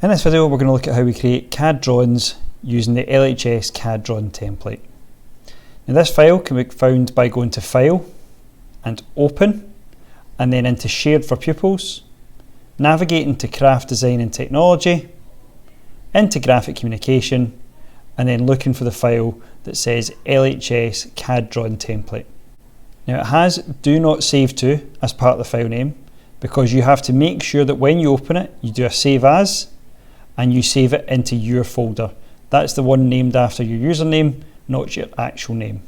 In this video we're going to look at how we create CAD drawings using the LHS CAD Drawing template. Now this file can be found by going to File and Open, and then into Shared for Pupils, navigating to Craft Design and Technology, into Graphic Communication, and then looking for the file that says LHS CAD Drawing template. Now it has Do Not Save To as part of the file name, because you have to make sure that when you open it you do a Save As and you save it into your folder. That's the one named after your username, not your actual name.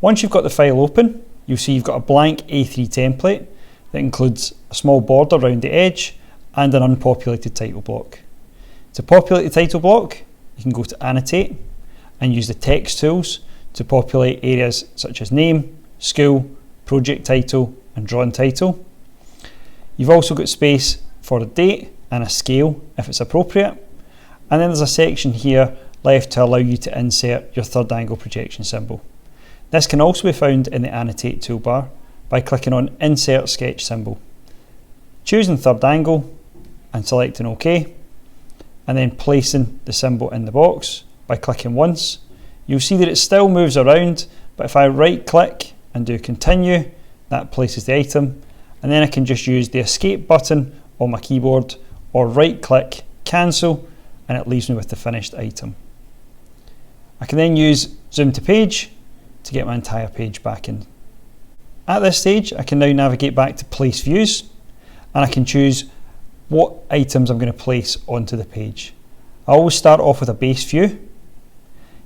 Once you've got the file open, you'll see you've got a blank A3 template that includes a small border around the edge and an unpopulated title block. To populate the title block, you can go to Annotate and use the text tools to populate areas such as name, school, project title and drawing title. You've also got space for a date and a scale if it's appropriate, and then there's a section here left to allow you to insert your third angle projection symbol. This can also be found in the Annotate toolbar by clicking on Insert Sketch Symbol, choosing third angle and selecting OK, and then placing the symbol in the box by clicking once. You'll see that it still moves around, but if I right click and do Continue, that places the item, and then I can just use the Escape button on my keyboard or right click, cancel, and it leaves me with the finished item. I can then use Zoom to Page to get my entire page back in. At this stage, I can now navigate back to Place Views, and I can choose what items I'm going to place onto the page. I always start off with a base view.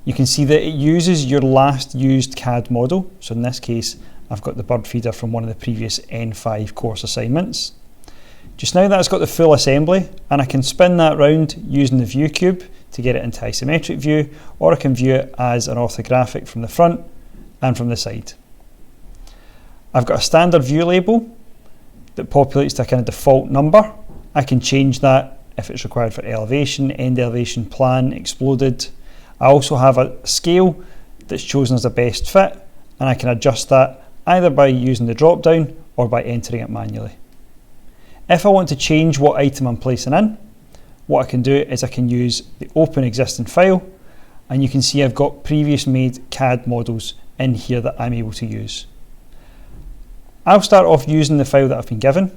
You can see that it uses your last used CAD model, so in this case I've got the bird feeder from one of the previous N5 course assignments. Just now that's got the full assembly, and I can spin that round using the view cube to get it into isometric view, or I can view it as an orthographic from the front and from the side. I've got a standard view label that populates to a kind of default number. I can change that if it's required for elevation, end elevation, plan, exploded. I also have a scale that's chosen as the best fit, and I can adjust that either by using the drop down or by entering it manually. If I want to change what item I'm placing in, what I can do is I can use the Open Existing File, and you can see I've got previous made CAD models in here that I'm able to use. I'll start off using the file that I've been given.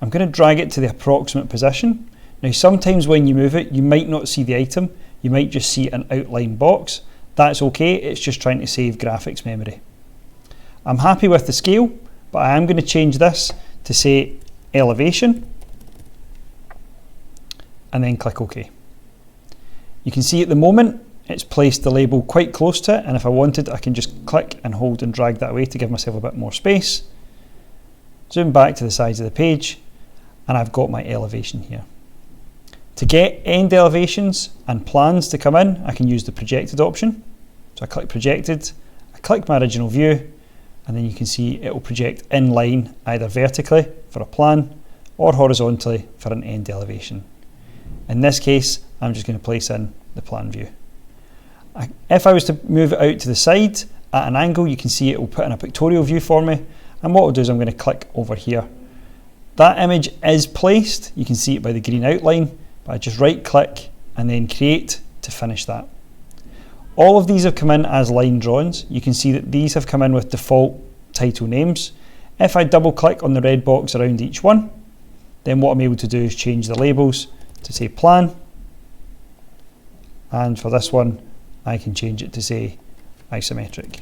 I'm going to drag it to the approximate position. Now sometimes when you move it you might not see the item, you might just see an outline box. That's okay, it's just trying to save graphics memory. I'm happy with the scale, but I am going to change this to say elevation and then click OK. You can see at the moment it's placed the label quite close to it, and if I wanted I can just click and hold and drag that away to give myself a bit more space. Zoom back to the sides of the page and I've got my elevation here. To get end elevations and plans to come in, I can use the projected option. So I click projected, I click my original view, and then you can see it will project in line either vertically for a plan or horizontally for an end elevation. In this case I'm just going to place in the plan view. If I was to move it out to the side at an angle, you can see it will put in a pictorial view for me, and what I'll do is I'm going to click over here. That image is placed, you can see it by the green outline, but I just right click and then create to finish that. All of these have come in as line drawings. You can see that these have come in with default title names. If I double click on the red box around each one, then what I'm able to do is change the labels to say plan, and for this one I can change it to say isometric.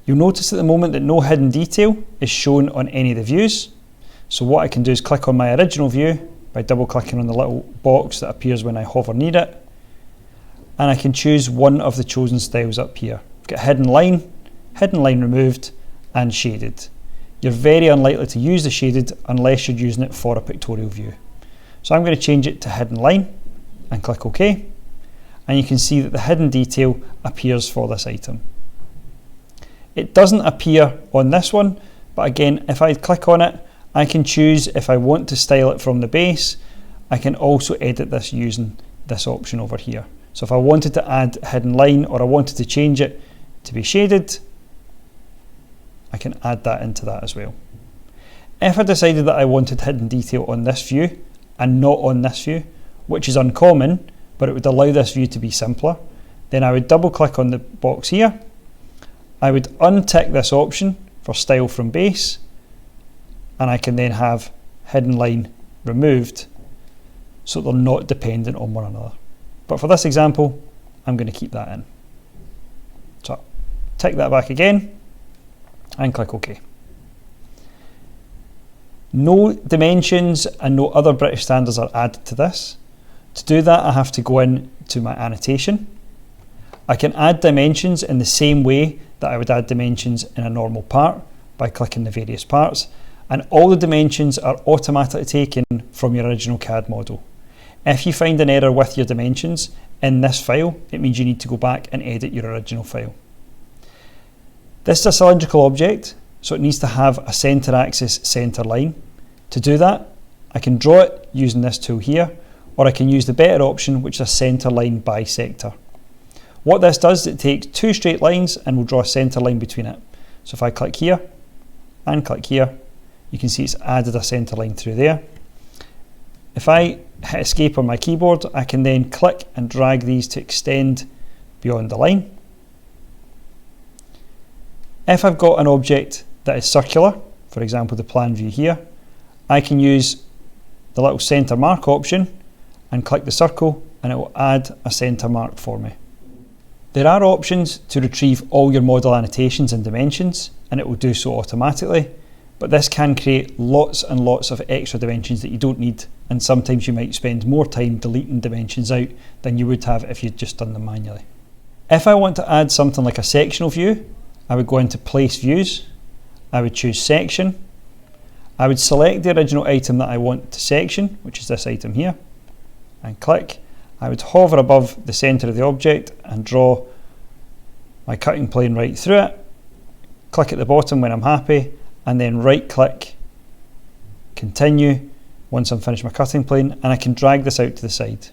You'll notice at the moment that no hidden detail is shown on any of the views, so what I can do is click on my original view by double clicking on the little box that appears when I hover near it, and I can choose one of the chosen styles up here. I've got hidden line removed, and shaded. You're very unlikely to use the shaded unless you're using it for a pictorial view. So I'm going to change it to hidden line and click OK, and you can see that the hidden detail appears for this item. It doesn't appear on this one, but again if I click on it I can choose if I want to style it from the base. I can also edit this using this option over here. So if I wanted to add hidden line or I wanted to change it to be shaded, I can add that into that as well. If I decided that I wanted hidden detail on this view and not on this view, which is uncommon, but it would allow this view to be simpler, then I would double click on the box here. I would untick this option for style from base, and I can then have hidden line removed so they're not dependent on one another. But for this example, I'm going to keep that in. So tick that back again and click OK. No dimensions and no other British standards are added to this. To do that, I have to go in to my annotation. I can add dimensions in the same way that I would add dimensions in a normal part by clicking the various parts, and all the dimensions are automatically taken from your original CAD model. If you find an error with your dimensions in this file, it means you need to go back and edit your original file. This is a cylindrical object, so it needs to have a center axis center line. To do that, I can draw it using this tool here, or I can use the better option, which is a center line bisector. What this does is it takes two straight lines and will draw a center line between it. So if I click here and click here, you can see it's added a center line through there. If I hit escape on my keyboard, I can then click and drag these to extend beyond the line. If I've got an object that is circular, for example the plan view here, I can use the little center mark option and click the circle, and it will add a center mark for me. There are options to retrieve all your model annotations and dimensions, and it will do so automatically, but this can create lots and lots of extra dimensions that you don't need, and sometimes you might spend more time deleting dimensions out than you would have if you'd just done them manually. If I want to add something like a sectional view, I would go into Place Views, I would choose Section, I would select the original item that I want to section, which is this item here, and click. I would hover above the centre of the object and draw my cutting plane right through it, click at the bottom when I'm happy, and then right click, continue once I'm finished my cutting plane, and I can drag this out to the side.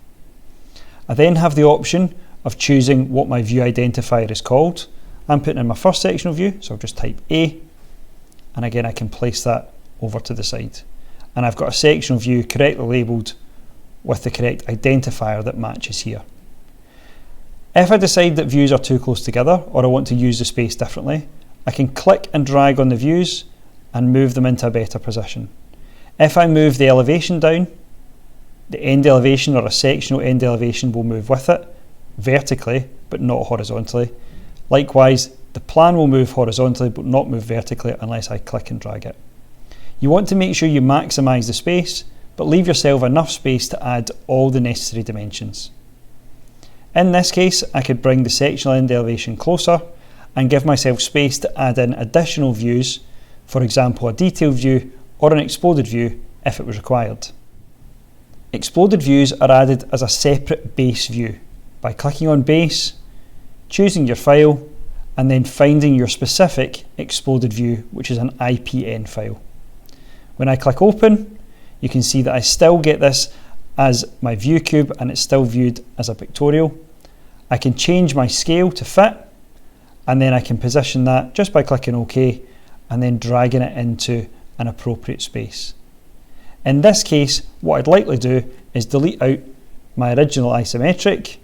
I then have the option of choosing what my view identifier is called. I'm putting in my first sectional view, so I'll just type A, and again I can place that over to the side. And I've got a sectional view correctly labelled with the correct identifier that matches here. If I decide that views are too close together, or I want to use the space differently, I can click and drag on the views and move them into a better position. If I move the elevation down, the end elevation or a sectional end elevation will move with it, vertically but not horizontally. Likewise, the plan will move horizontally but not move vertically unless I click and drag it. You want to make sure you maximise the space, but leave yourself enough space to add all the necessary dimensions. In this case, I could bring the sectional end elevation closer and give myself space to add in additional views, for example a detailed view or an exploded view if it was required. Exploded views are added as a separate base view by clicking on Base, choosing your file, and then finding your specific exploded view, which is an IPN file. When I click Open, you can see that I still get this as my view cube and it's still viewed as a pictorial. I can change my scale to fit, and then I can position that just by clicking OK and then dragging it into an appropriate space. In this case, what I'd likely do is delete out my original isometric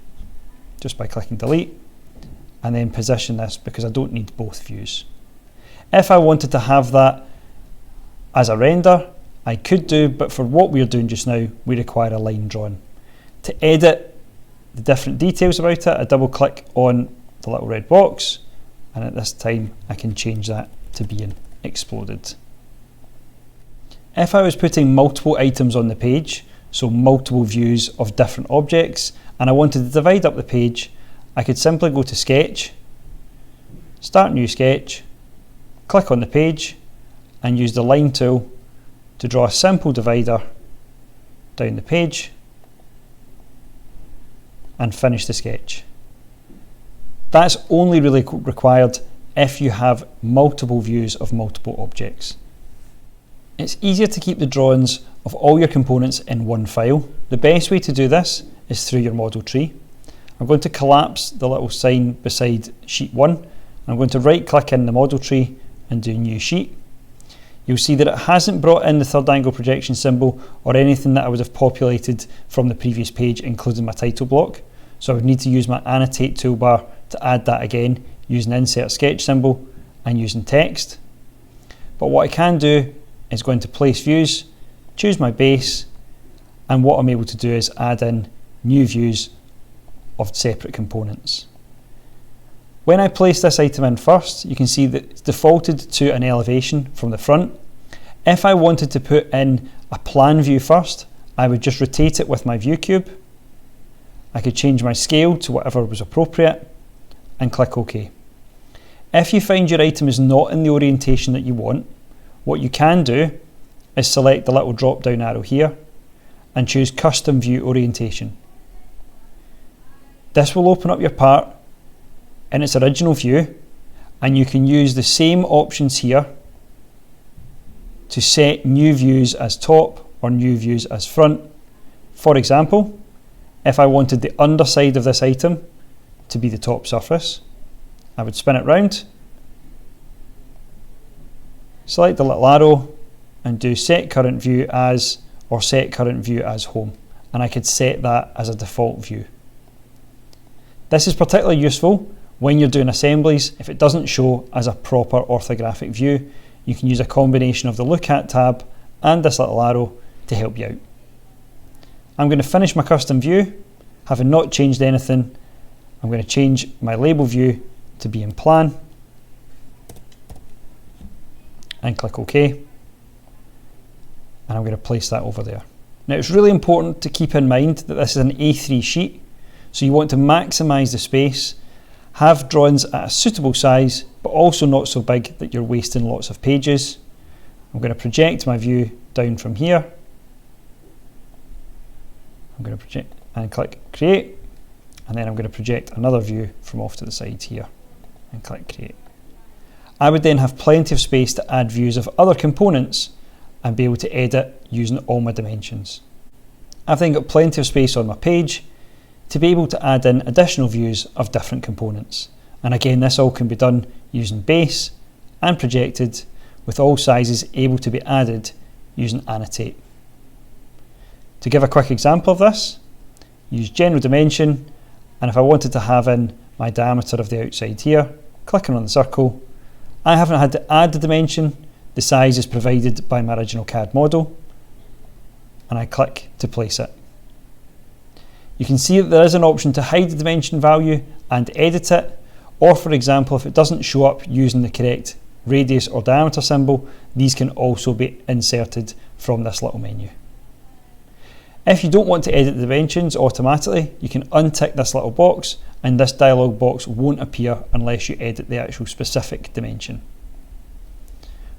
just by clicking delete, and then position this because I don't need both views. If I wanted to have that as a render, I could do, but for what we're doing just now, we require a line drawn. To edit the different details about it, I double click on the little red box, and at this time I can change that to being exploded. If I was putting multiple items on the page, so multiple views of different objects, and I wanted to divide up the page, I could simply go to Sketch, Start New Sketch, click on the page, and use the line tool to draw a simple divider down the page and finish the sketch. That's only really required if you have multiple views of multiple objects. It's easier to keep the drawings of all your components in one file. The best way to do this is through your model tree. I'm going to collapse the little sign beside sheet 1. I'm going to right click in the model tree and do New Sheet. you'll see that it hasn't brought in the third angle projection symbol or anything that I would have populated from the previous page, including my title block. So I would need to use my annotate toolbar to add that again, using insert sketch symbol and using text. But what I can do is go into place views, choose my base, and what I'm able to do is add in new views of separate components. When I place this item in first, you can see that it's defaulted to an elevation from the front. If I wanted to put in a plan view first, I would just rotate it with my view cube. I could change my scale to whatever was appropriate and click OK. If you find your item is not in the orientation that you want, what you can do is select the little drop down arrow here and choose Custom View Orientation. This will open up your part in its original view, and you can use the same options here to set new views as top or new views as front. For example, if I wanted the underside of this item to be the top surface, I would spin it round, select the little arrow and do set current view as or set current view as home, and I could set that as a default view. This is particularly useful when you're doing assemblies. If it doesn't show as a proper orthographic view, you can use a combination of the Look At tab and this little arrow to help you out. I'm going to finish my custom view. Having not changed anything, I'm going to change my label view to be in plan and click OK. And I'm going to place that over there. Now it's really important to keep in mind that this is an A3 sheet, so you want to maximise the space, have drawings at a suitable size, but also not so big that you're wasting lots of pages. I'm going to project my view down from here. I'm going to project and click Create, and then I'm going to project another view from off to the side here and click Create. I would then have plenty of space to add views of other components and be able to edit using all my dimensions. I've then got plenty of space on my page to be able to add in additional views of different components. And again, this all can be done using base and projected, with all sizes able to be added using annotate. To give a quick example of this, use general dimension, and if I wanted to have in my diameter of the outside here, clicking on the circle, I haven't had to add the dimension, the size is provided by my original CAD model, and I click to place it. You can see that there is an option to hide the dimension value and edit it, or for example, if it doesn't show up using the correct radius or diameter symbol, these can also be inserted from this little menu. If you don't want to edit the dimensions automatically, you can untick this little box, and this dialog box won't appear unless you edit the actual specific dimension.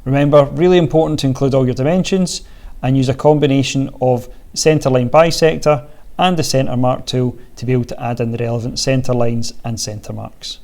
Remember, really important to include all your dimensions and use a combination of centerline bisector and the center mark tool to be able to add in the relevant center lines and center marks.